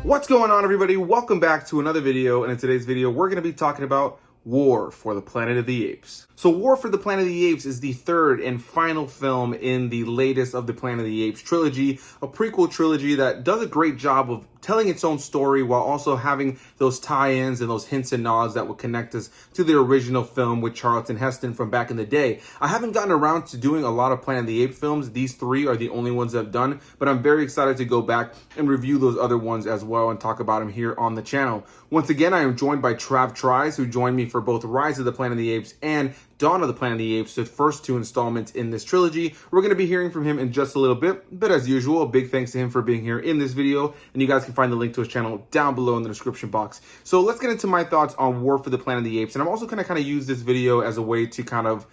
What's going on, everybody? Welcome back to another video, and in today's video we're going to be talking about War for the Planet of the Apes. So War for the Planet of the Apes is the third and final film in the latest of the Planet of the Apes trilogy, a prequel trilogy that does a great job of telling its own story while also having those tie-ins and those hints and nods that will connect us to the original film with Charlton Heston from back in the day. I haven't gotten around to doing a lot of Planet of the Apes films. These three are the only ones I've done, but I'm very excited to go back and review those other ones as well and talk about them here on the channel. Once again, I am joined by TravTries, who joined me for both Rise of the Planet of the Apes and Dawn of the Planet of the Apes, the first two installments in this trilogy. We're going to be hearing from him in just a little bit, but as usual, a big thanks to him for being here in this video, and you guys can find the link to his channel down below in the description box. So let's get into my thoughts on War for the Planet of the Apes, and I'm also going to kind of use this video as a way to kind of,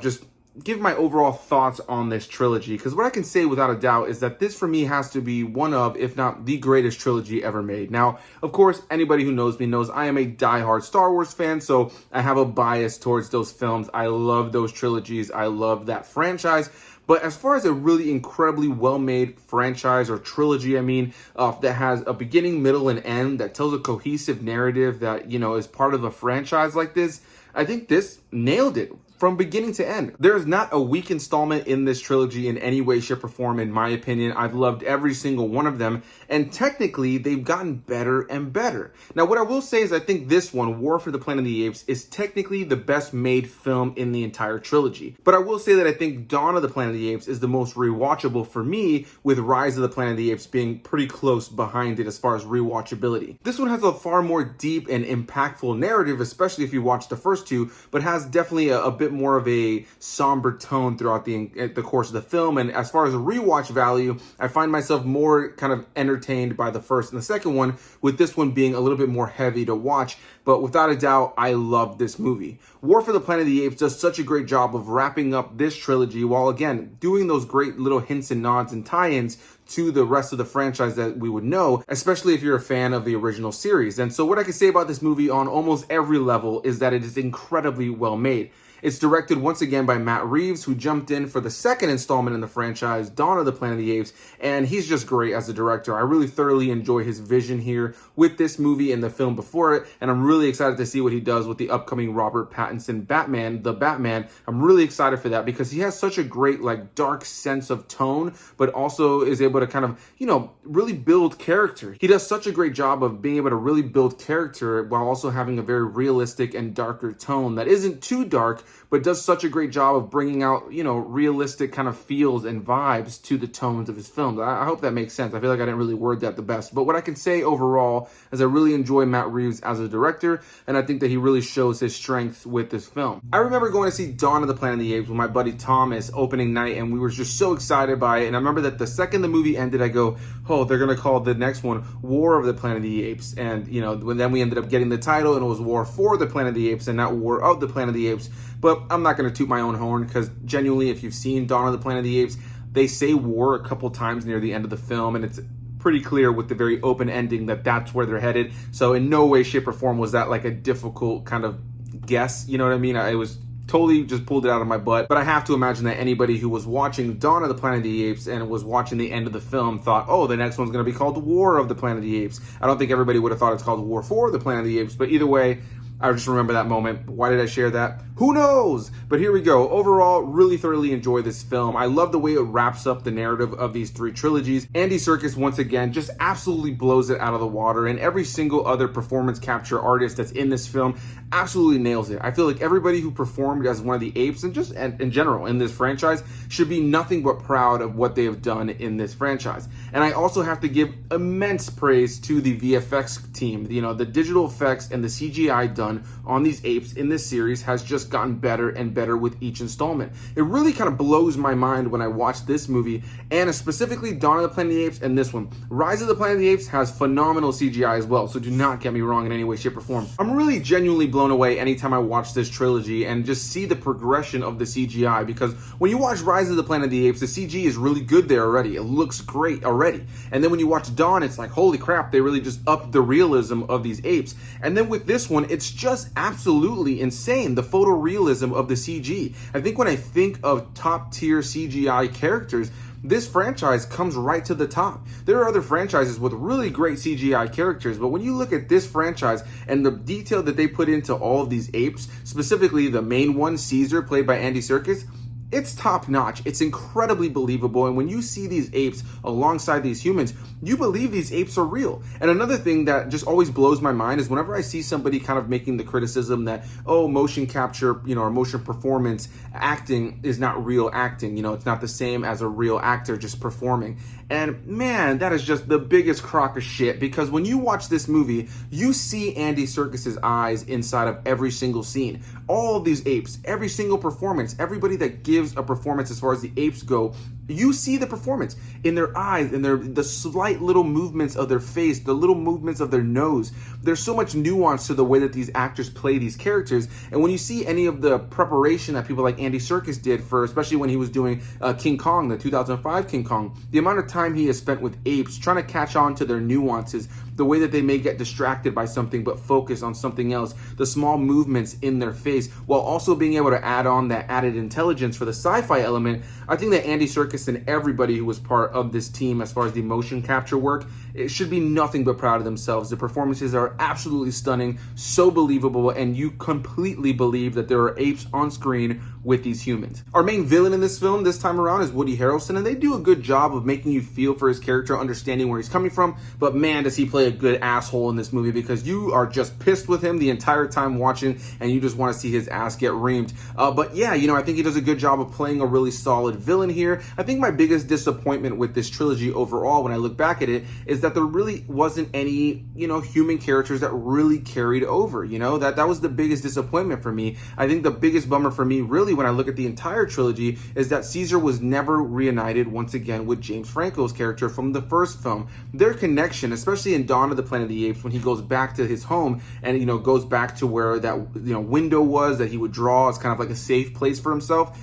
just give my overall thoughts on this trilogy, because what I can say without a doubt is that this for me has to be one of, if not the greatest trilogy ever made. Now, of course, anybody who knows me knows I am a diehard Star Wars fan, so I have a bias towards those films. I love those trilogies. I love that franchise. But as far as a really incredibly well-made franchise or trilogy, that has a beginning, middle, and end, that tells a cohesive narrative that, is part of a franchise like this, I think this nailed it from beginning to end. There is not a weak installment in this trilogy in any way, shape, or form, in my opinion. I've loved every single one of them, and technically, they've gotten better and better. Now, what I will say is I think this one, War for the Planet of the Apes, is technically the best made film in the entire trilogy. But I will say that I think Dawn of the Planet of the Apes is the most rewatchable for me, with Rise of the Planet of the Apes being pretty close behind it as far as rewatchability. This one has a far more deep and impactful narrative, especially if you watch the first two, but has definitely a bit more of a somber tone throughout the course of the film. And as far as a rewatch value, I find myself more kind of entertained by the first and the second one, with this one being a little bit more heavy to watch. But without a doubt, I love this movie. War for the Planet of the Apes does such a great job of wrapping up this trilogy while, again, doing those great little hints and nods and tie-ins to the rest of the franchise that we would know, especially if you're a fan of the original series. And so what I can say about this movie on almost every level is that it is incredibly well made. It's directed once again by Matt Reeves, who jumped in for the second installment in the franchise, Dawn of the Planet of the Apes, and he's just great as a director. I really thoroughly enjoy his vision here with this movie and the film before it, and I'm really excited to see what he does with the upcoming Robert Pattinson Batman, the Batman. I'm really excited for that because he has such a great, dark sense of tone, but also is able to kind of, really build character. He does such a great job of being able to really build character while also having a very realistic and darker tone that isn't too dark, but does such a great job of bringing out, realistic kind of feels and vibes to the tones of his films. I hope that makes sense. I feel like I didn't really word that the best. But what I can say overall is I really enjoy Matt Reeves as a director, and I think that he really shows his strength with this film. I remember going to see Dawn of the Planet of the Apes with my buddy Thomas opening night, and we were just so excited by it. And I remember that the second the movie ended, I go, oh, they're going to call the next one War of the Planet of the Apes. And, then we ended up getting the title, and it was War for the Planet of the Apes and not War of the Planet of the Apes. But I'm not going to toot my own horn because genuinely, if you've seen Dawn of the Planet of the Apes, they say war a couple times near the end of the film, and it's pretty clear with the very open ending that that's where they're headed. So in no way, shape, or form was that like a difficult kind of guess. You know what I mean? I was totally just pulled it out of my butt. But I have to imagine that anybody who was watching Dawn of the Planet of the Apes and was watching the end of the film thought, oh, the next one's going to be called War of the Planet of the Apes. I don't think everybody would have thought it's called War for the Planet of the Apes. But either way, I just remember that moment. Why did I share that? Who knows? But here we go. Overall, really thoroughly enjoy this film. I love the way it wraps up the narrative of these three trilogies. Andy Serkis, once again, just absolutely blows it out of the water, and every single other performance capture artist that's in this film absolutely nails it. I feel like everybody who performed as one of the apes, and just in general in this franchise, should be nothing but proud of what they have done in this franchise. And I also have to give immense praise to the VFX team. The digital effects and the CGI done on these apes in this series has just just gotten better and better with each installment. It really kind of blows my mind when I watch this movie, and specifically Dawn of the Planet of the Apes and this one. Rise of the Planet of the Apes has phenomenal CGI as well, so do not get me wrong in any way, shape, or form. I'm really genuinely blown away anytime I watch this trilogy and just see the progression of the CGI, because when you watch Rise of the Planet of the Apes, the CG is really good there already. It looks great already. And then when you watch Dawn, it's like, holy crap, they really just upped the realism of these apes. And then with this one, it's just absolutely insane, the photorealism of the CG. I think when I think of top tier CGI characters, this franchise comes right to the top. There are other franchises with really great CGI characters, but when you look at this franchise and the detail that they put into all of these apes, specifically the main one, Caesar, played by Andy Serkis, it's top notch. It's incredibly believable. And when you see these apes alongside these humans, you believe these apes are real. And another thing that just always blows my mind is whenever I see somebody kind of making the criticism that, oh, motion capture, or motion performance acting is not real acting. It's not the same as a real actor just performing. And man, that is just the biggest crock of shit, because when you watch this movie, you see Andy Serkis's eyes inside of every single scene. All of these apes, every single performance, everybody that gives a performance as far as the apes go, you see the performance in their eyes, in the slight little movements of their face, the little movements of their nose. There's so much nuance to the way that these actors play these characters. And when you see any of the preparation that people like Andy Serkis did for, especially when he was doing King Kong, the 2005 King Kong, the amount of time he has spent with apes trying to catch on to their nuances, the way that they may get distracted by something but focus on something else, the small movements in their face, while also being able to add on that added intelligence for the sci-fi element. I think that Andy Serkis and everybody who was part of this team as far as the motion capture work, it should be nothing but proud of themselves. The performances are absolutely stunning, so believable, and you completely believe that there are apes on screen with these humans. Our main villain in this film this time around is Woody Harrelson, and they do a good job of making you feel for his character, understanding where he's coming from, but man, does he play a good asshole in this movie, because you are just pissed with him the entire time watching, and you just want to see his ass get reamed. But yeah, I think he does a good job of playing a really solid villain here. I think my biggest disappointment with this trilogy overall, when I look back at it, is that there really wasn't any, human characters that really carried over, that was the biggest disappointment for me. I think the biggest bummer for me, really, when I look at the entire trilogy, is that Caesar was never reunited once again with James Franco's character from the first film. Their connection, especially in Dawn of the Planet of the Apes, when he goes back to his home and, goes back to where that, window was that he would draw as kind of like a safe place for himself,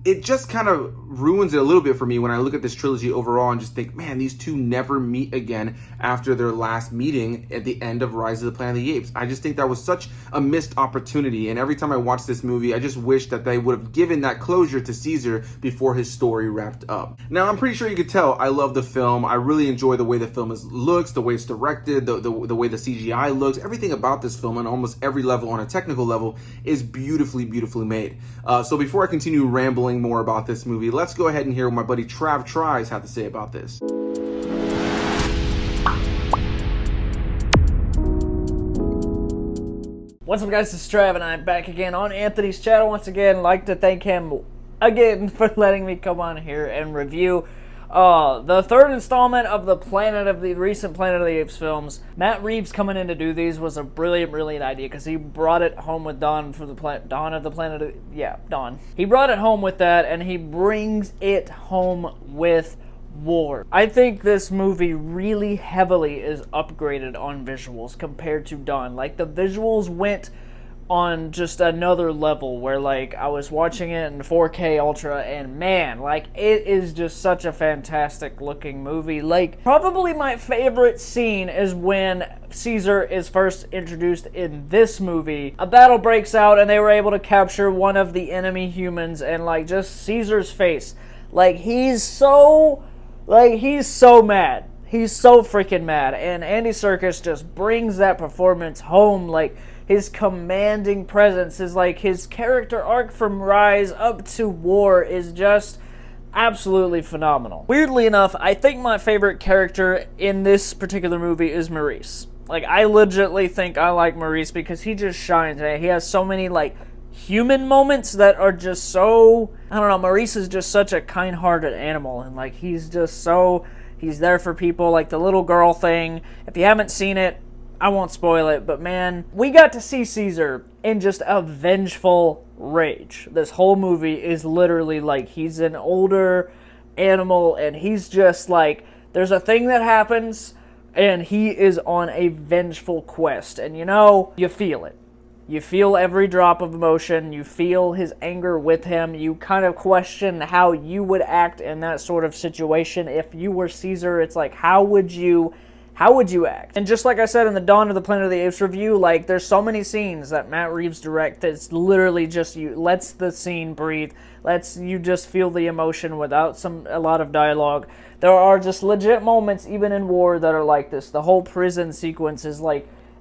it just kind of ruins it a little bit for me when I look at this trilogy overall and just think, man, these two never meet again after their last meeting at the end of Rise of the Planet of the Apes. I just think that was such a missed opportunity, and every time I watch this movie, I just wish that they would have given that closure to Caesar before his story wrapped up. Now, I'm pretty sure you could tell I love the film. I really enjoy the way the film looks, the way it's directed, the way the CGI looks. Everything about this film on almost every level, on a technical level, is beautifully, beautifully made. So before I continue rambling more about this movie, let's go ahead and hear what my buddy TravTries had to say about this. What's up, guys? It's Trav, and I'm back again on Anthony's channel. Once again, like to thank him again for letting me come on here and review the third installment of the recent Planet of the Apes films. Matt Reeves coming in to do these was a brilliant idea, because he brought it home with Dawn of the Planet of... Yeah, Dawn. He brought it home with that, and he brings it home with War. I think this movie really heavily is upgraded on visuals compared to Dawn. Like, the visuals went on just another level, where like I was watching it in 4K Ultra, and man, like, it is just such a fantastic looking movie. Like, probably my favorite scene is when Caesar is first introduced in this movie. A battle breaks out and they were able to capture one of the enemy humans, and like, just Caesar's face, like, he's so mad. He's so freaking mad, and Andy Serkis just brings that performance home. Like, his commanding presence is like, his character arc from Rise up to War is just absolutely phenomenal. Weirdly enough, I think my favorite character in this particular movie is Maurice. Like, I legitimately think I like Maurice because he just shines. He has so many, like, human moments that are just so... I don't know, Maurice is just such a kind-hearted animal, and, like, he's just so... He's there for people, like the little girl thing. If you haven't seen it, I won't spoil it, but man, we got to see Caesar in just a vengeful rage. This whole movie is literally like he's an older animal and he's just like, there's a thing that happens and he is on a vengeful quest. And you feel it. You feel every drop of emotion. You feel his anger with him. You kind of question how you would act in that sort of situation. If you were Caesar, it's like, how would you act? And just like I said in the Dawn of the Planet of the Apes review, like, there's so many scenes that Matt Reeves directs that's literally just lets the scene breathe, lets you just feel the emotion without a lot of dialogue. There are just legit moments, even in war, that are like this. The whole prison sequence is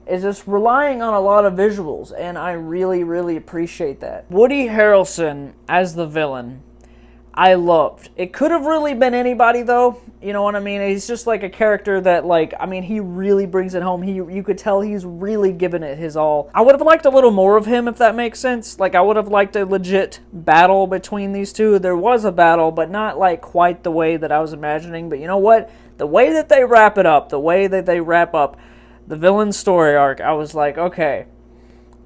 just relying on a lot of visuals, and I really, really appreciate that. Woody Harrelson as the villain, I loved. It could have really been anybody, though. You know what I mean? He's just like a character that, like, I mean, he really brings it home. You could tell he's really giving it his all. I would have liked a little more of him, if that makes sense. Like, I would have liked a legit battle between these two. There was a battle, but not, like, quite the way that I was imagining. But you know what? The way that they wrap it up, the way that they wrap up the villain's story arc, I was like, okay,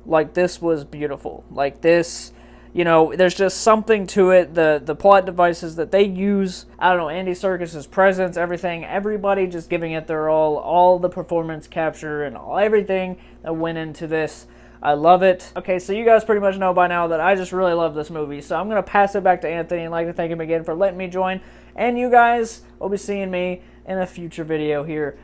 like, this was beautiful. Like, this... there's just something to it. The plot devices that they use, I don't know, Andy Serkis' presence, everything, everybody just giving it their all the performance capture and everything that went into this. I love it. Okay, so you guys pretty much know by now that I just really love this movie. So I'm going to pass it back to Anthony and like to thank him again for letting me join. And you guys will be seeing me in a future video here.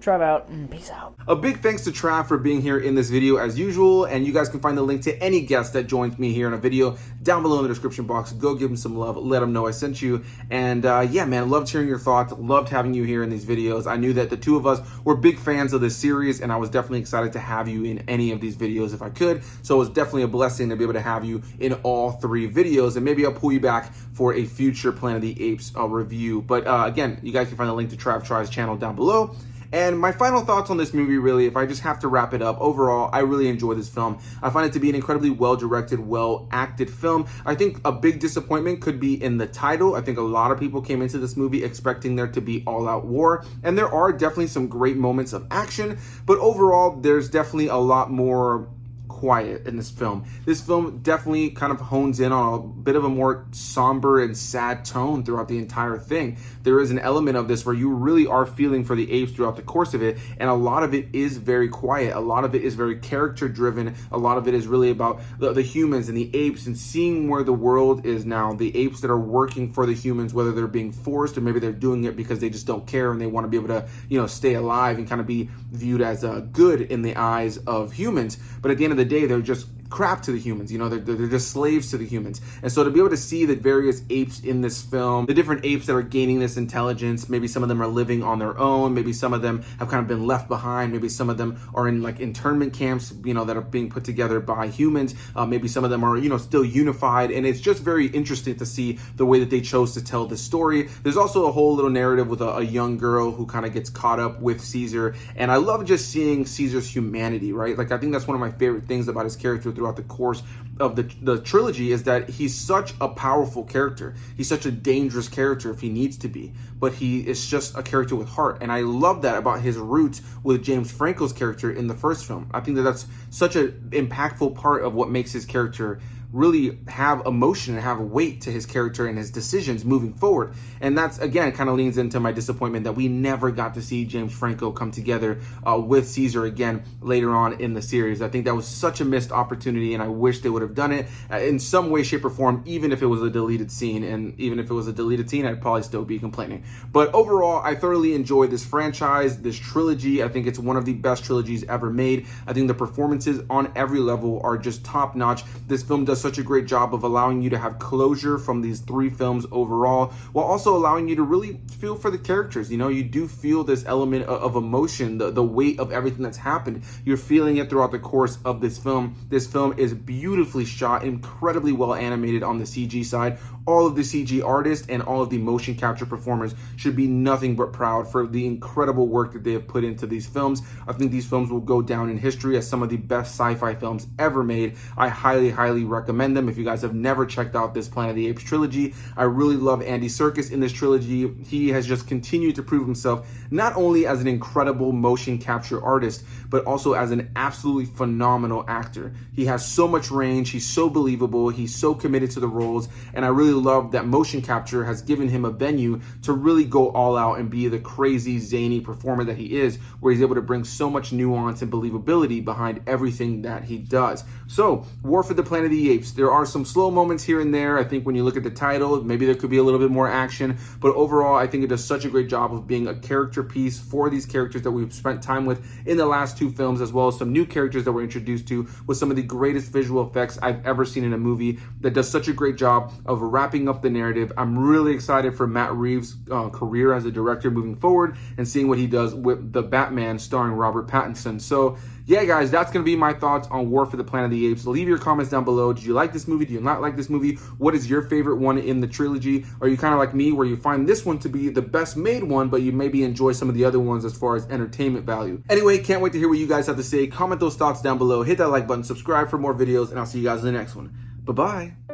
Trav out, and peace out. A big thanks to Trav for being here in this video as usual, and you guys can find the link to any guest that joins me here in a video down below in the description box. Go give him some love, let him know I sent you, and yeah, man, loved hearing your thoughts, loved having you here in these videos. I knew that the two of us were big fans of this series, and I was definitely excited to have you in any of these videos if I could, so it was definitely a blessing to be able to have you in all three videos, and maybe I'll pull you back for a future Planet of the Apes review, but again, you guys can find the link to TravTries channel down below. And my final thoughts on this movie, really, if I just have to wrap it up, overall, I really enjoy this film. I find it to be an incredibly well-directed, well-acted film. I think a big disappointment could be in the title. I think a lot of people came into this movie expecting there to be all-out war, and there are definitely some great moments of action, but overall, there's definitely a lot more quiet in this film. This film definitely kind of hones in on a bit of a more somber and sad tone throughout the entire thing. There is an element of this where you really are feeling for the apes throughout the course of it, and a lot of it is very quiet. A lot of it is very character driven. A lot of it is really about the humans and the apes and seeing where the world is now. The apes that are working for the humans, whether they're being forced or maybe they're doing it because they just don't care and they want to be able to, stay alive and kind of be viewed as good in the eyes of humans. But at the end of the day, they're just crap to the humans, they're just slaves to the humans. And so to be able to see the various apes in this film, the different apes that are gaining this intelligence, maybe some of them are living on their own, maybe some of them have kind of been left behind, maybe some of them are in like internment camps, that are being put together by humans, maybe some of them are, still unified, and it's just very interesting to see the way that they chose to tell the story. There's also a whole little narrative with a young girl who kind of gets caught up with Caesar, and I love just seeing Caesar's humanity, right? Like, I think that's one of my favorite things about his character throughout the course of the trilogy is that he's such a powerful character. He's such a dangerous character if he needs to be, but he is just a character with heart. And I love that about his roots with James Franco's character in the first film. I think that that's such an impactful part of what makes his character really have emotion and have weight to his character and his decisions moving forward. And that's, again, kind of leans into my disappointment that we never got to see James Franco come together with Caesar again later on in the series. I think that was such a missed opportunity, and I wish they would have done it in some way, shape, or form, even if it was a deleted scene. And even if it was a deleted scene, I'd probably still be complaining. But overall, I thoroughly enjoyed this franchise, this trilogy. I think it's one of the best trilogies ever made. I think the performances on every level are just top-notch. This film does such a great job of allowing you to have closure from these three films overall, while also allowing you to really feel for the characters. You do feel this element of emotion, the weight of everything that's happened. You're feeling it throughout the course of this film. This film is beautifully shot, incredibly well animated on the CG side. all of the CG artists and all of the motion capture performers should be nothing but proud for the incredible work that they have put into these films. I think these films will go down in history as some of the best sci-fi films ever made. I highly, highly recommend them. If you guys have never checked out this Planet of the Apes trilogy, I really love Andy Serkis in this trilogy. He has just continued to prove himself not only as an incredible motion capture artist, but also as an absolutely phenomenal actor. He has so much range, he's so believable, he's so committed to the roles, and I really love that motion capture has given him a venue to really go all out and be the crazy, zany performer that he is, where he's able to bring so much nuance and believability behind everything that he does. So, War for the Planet of the Apes. There are some slow moments here and there. I think when you look at the title, maybe there could be a little bit more action, but overall, I think it does such a great job of being a character piece for these characters that we've spent time with in the last two films, as well as some new characters that we're introduced to with some of the greatest visual effects I've ever seen in a movie that does such a great job of wrapping up the narrative. I'm really excited for Matt Reeves' career as a director moving forward and seeing what he does with the Batman starring Robert Pattinson. So yeah, guys, that's going to be my thoughts on War for the Planet of the Apes. Leave your comments down below. Did you like this movie? Do you not like this movie? What is your favorite one in the trilogy? Are you kind of like me where you find this one to be the best made one, but you maybe enjoy some of the other ones as far as entertainment value? Anyway, can't wait to hear what you guys have to say. Comment those thoughts down below. Hit that like button, subscribe for more videos, and I'll see you guys in the next one. Bye-bye.